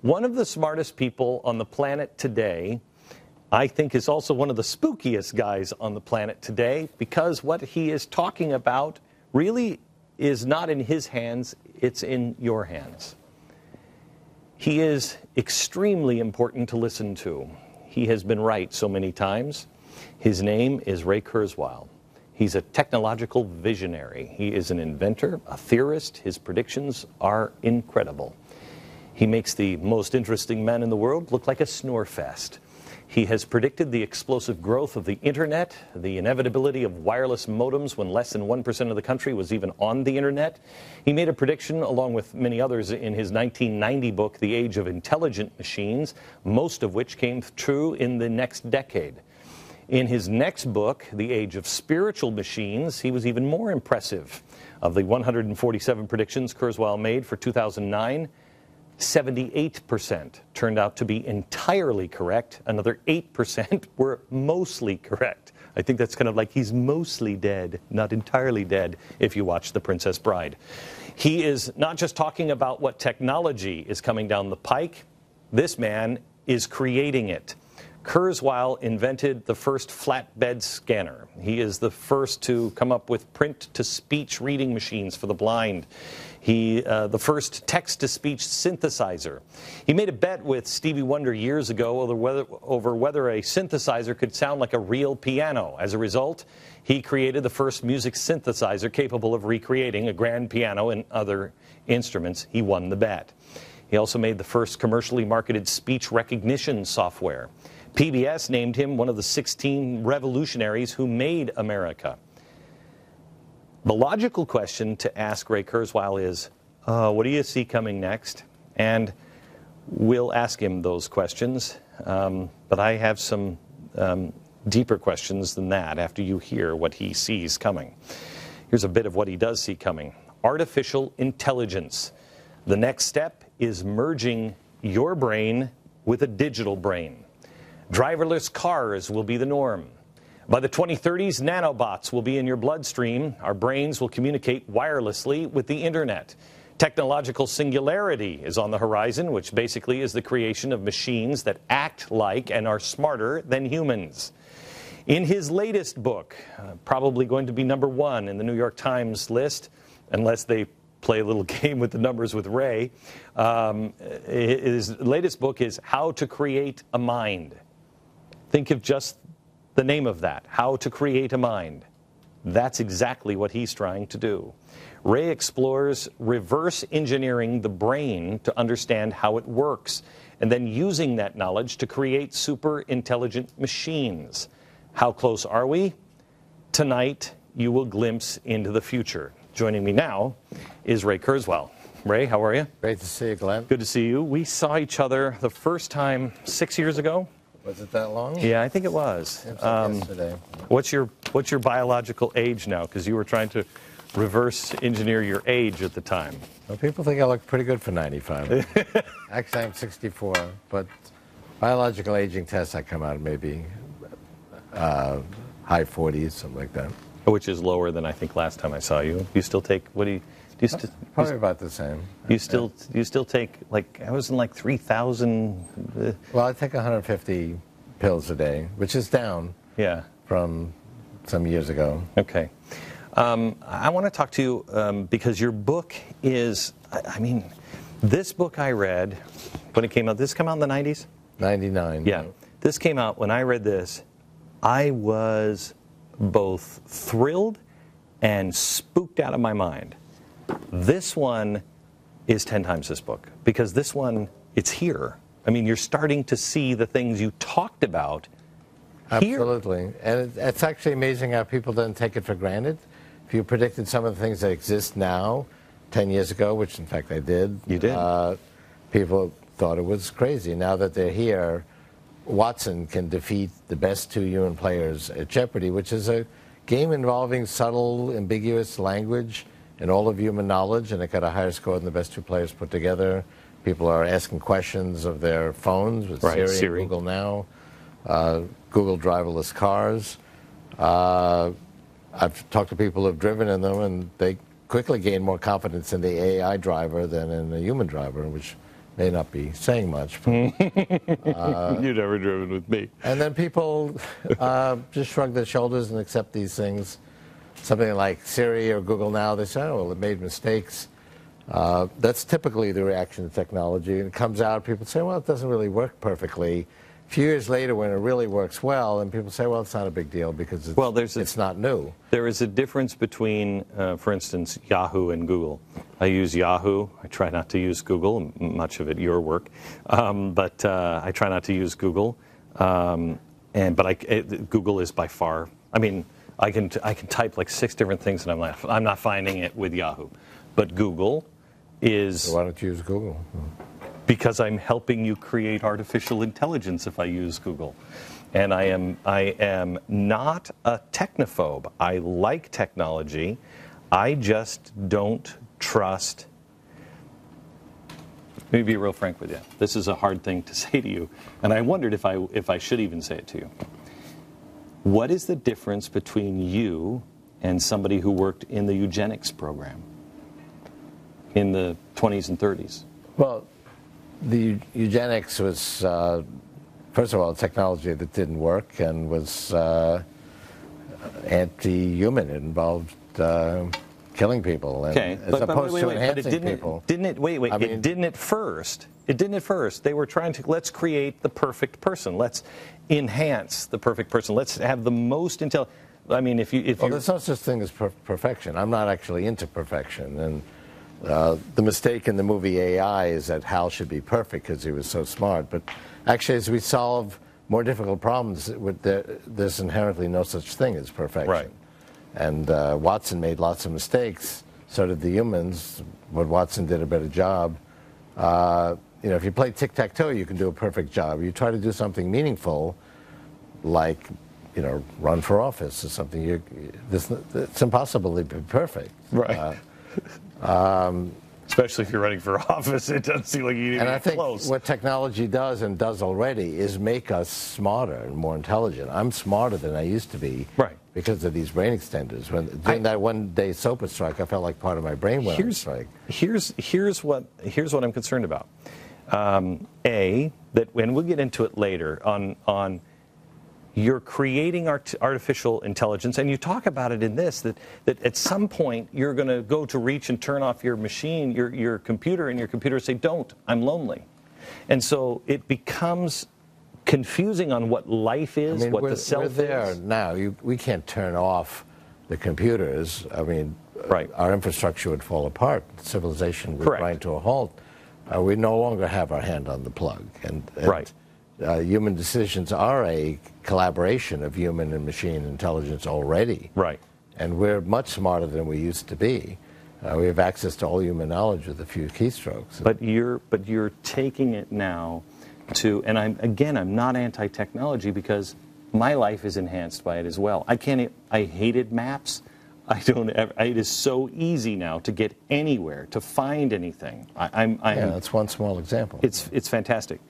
one of the smartest people on the planet today, I think is also one of the spookiest guys on the planet today, because what he is talking about really is not in his hands, it's in your hands. He is extremely important to listen to. He has been right so many times. His name is Ray Kurzweil. He's a technological visionary. He is an inventor, a theorist. His predictions are incredible. He makes the most interesting man in the world look like a snore fest. He has predicted the explosive growth of the internet, the inevitability of wireless modems when less than 1% of the country was even on the internet. He made a prediction, along with many others, in his 1990 book, The Age of Intelligent Machines, most of which came true in the next decade. In his next book, The Age of Spiritual Machines, he was even more impressive. Of the 147 predictions Kurzweil made for 2009, 78% turned out to be entirely correct. Another 8% were mostly correct. I think that's kind of like he's mostly dead, not entirely dead, if you watch The Princess Bride. He is not just talking about what technology is coming down the pike. This man is creating it. Kurzweil invented the first flatbed scanner. He is the first to come up with print-to-speech reading machines for the blind. The first text-to-speech synthesizer. He made a bet with Stevie Wonder years ago over whether a synthesizer could sound like a real piano. As a result, he created the first music synthesizer capable of recreating a grand piano and other instruments. He won the bet. He also made the first commercially marketed speech recognition software. PBS named him one of the 16 revolutionaries who made America. The logical question to ask Ray Kurzweil is, what do you see coming next? And we'll ask him those questions. But I have some deeper questions than that after you hear what he sees coming. Here's a bit of what he does see coming. Artificial intelligence. The next step is merging your brain with a digital brain. Driverless cars will be the norm. By the 2030s, nanobots will be in your bloodstream. Our brains will communicate wirelessly with the internet. Technological singularity is on the horizon, which basically is the creation of machines that act like and are smarter than humans. In his latest book, probably going to be #1 in the New York Times list, unless they play a little game with the numbers with Ray, his latest book is How to Create a Mind. Think of just the name of that, How to Create a Mind. That's exactly what he's trying to do. Ray explores reverse engineering the brain to understand how it works, and then using that knowledge to create super intelligent machines. How close are we? Tonight, you will glimpse into the future. Joining me now is Ray Kurzweil. Ray, how are you? Great to see you, Glenn. Good to see you. We saw each other the first time 6 years ago. Was it that long? Yeah, I think it was. Yesterday. What's your biological age now? Because you were trying to reverse engineer your age at the time. Well, people think I look pretty good for 95. Actually, I'm 64, but biological aging tests, I come out maybe high 40s, something like that. Which is lower than I think last time I saw you. You still take, what do you probably about the same. You still take, like, I was in like 3,000. Well, I take 150 pills a day, which is down from some years ago. Okay. I want to talk to you because your book is, I mean, this book I read when it came out, this came out in the 90s? 99. Yeah. This came out, when I read this, I was both thrilled and spooked out of my mind. This one is 10 times this book, because this one, it's here. I mean, you're starting to see the things you talked about here. Absolutely. And it's actually amazing how people don't take it for granted. If you predicted some of the things that exist now 10 years ago, which in fact I did. You did. People thought it was crazy. Now that they're here, Watson can defeat the best 2 human players at Jeopardy, which is a game involving subtle, ambiguous language and all of human knowledge, and it got a higher score than the best 2 players put together. People are asking questions of their phones with Siri and Google Now, Google driverless cars. I've talked to people who have driven in them, and they quickly gain more confidence in the AI driver than in the human driver, which may not be saying much. You've never driven with me. And then people just shrug their shoulders and accept these things. Something like Siri or Google now, they say, oh, well, it made mistakes. That's typically the reaction to technology. And it comes out, people say, well, it doesn't really work perfectly. A few years later, when it really works well, and people say, well, it's not a big deal because it's not new. There is a difference between, for instance, Yahoo and Google. I use Yahoo. I try not to use Google, much of it your work. But I try not to use Google. Google is by far, I mean, I can type like 6 different things, and I'm not finding it with Yahoo. But Google is... So why don't you use Google? Because I'm helping you create artificial intelligence if I use Google. And I am not a technophobe. I like technology. I just don't trust... Let me be real frank with you. This is a hard thing to say to you, and I wondered if I should even say it to you. What is the difference between you and somebody who worked in the eugenics program in the 20s and 30s? Well, the eugenics was, first of all, a technology that didn't work and was anti-human. It involved killing people, and, okay, as opposed to enhancing people. It didn't at first. It didn't at first. They were trying to, let's create the perfect person. Let's enhance the perfect person. Let's have the most intelligent. I mean, if there's no such thing as perfection. I'm not actually into perfection, and the mistake in the movie AI is that Hal should be perfect because he was so smart. But actually, as we solve more difficult problems, there's inherently no such thing as perfection. Right. And Watson made lots of mistakes. So did the humans. But Watson did a better job. If you play tic-tac-toe, you can do a perfect job. You try to do something meaningful, like, run for office or something. It's impossible to be perfect. Right. Especially if you're running for office, it doesn't seem like you even get close. And I think what technology does, and does already, is make us smarter and more intelligent. I'm smarter than I used to be, right, because of these brain extenders. During that one-day SOPA strike, I felt like part of my brain went on strike. Here's what I'm concerned about. That when we'll get into it later on you're creating artificial intelligence, and you talk about it in this, that at some point you're going to go to reach and turn off your machine, your computer, and your computer say, don't, I'm lonely. And so it becomes confusing on what life is, what the self is. We're there now. We can't turn off the computers. I mean, right, our infrastructure would fall apart. Civilization would Correct. grind to a halt. We no longer have our hand on the plug. And right. Human decisions are a collaboration of human and machine intelligence already. Right. And we're much smarter than we used to be. We have access to all human knowledge with a few keystrokes. But you're taking it now to, and I'm not anti-technology because my life is enhanced by it as well. I hated maps. It is so easy now to get anywhere, to find anything. Yeah, that's one small example. It's fantastic.